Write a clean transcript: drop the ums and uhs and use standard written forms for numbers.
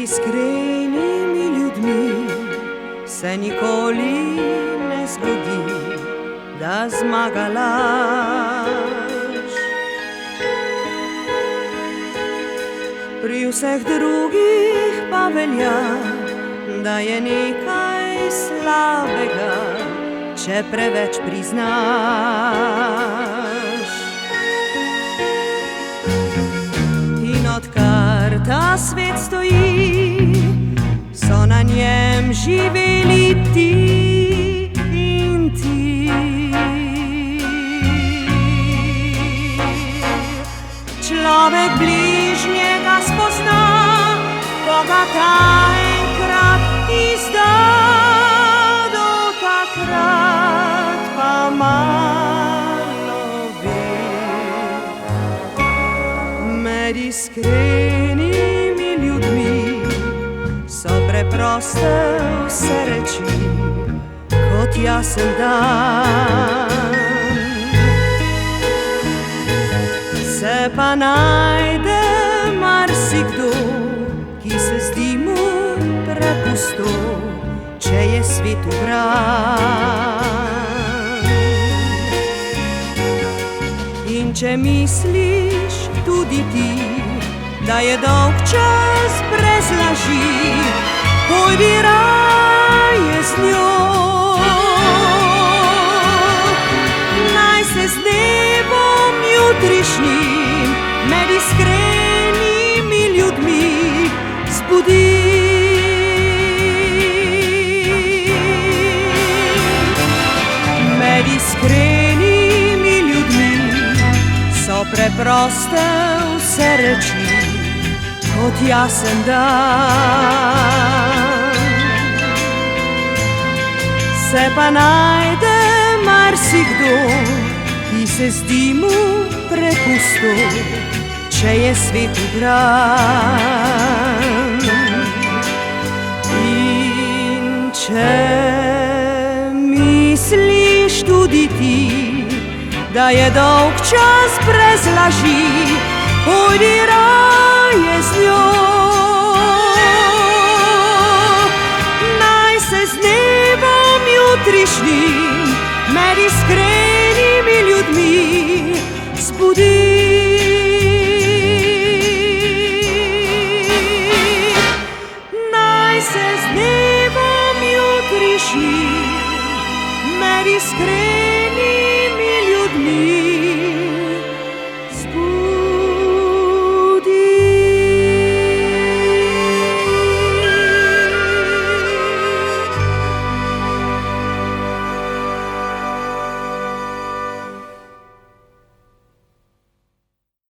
iskrenimi ljudmi se nikoli ne zgodi, da zmaga laž. Pri vseh drugih pa velja, da je nekaj slabega, če preveč priznaš. In odkar ta svet stoji, so na njem živeli ti in ti. Človek bližnjega spozna, ko ga ta enkrat izda, do takrat pa malo ve. Med iskrenimi ljudmi so preproste vse reči, kot jasen dan. Se pa najde marsikdo, ki se zdi mu prepusto, če je svet ubran. In če misliš tudi ti, da je dolg čas brez laži, pojdi raje z njo. Naj se z dnevom jutrišnjim med iskrenimi ljudmi zbudi. Med iskrenimi ljudmi so preproste vse reči, kot jasen dan. Se pa najde marsikdo, ki se zdi mu prepusto, če je svet ubran. In če misliš tudi ti, da je dolg čas brez laži, pojdi raje z njo. Naj se z dnevom jutrišnjim med iskrenimi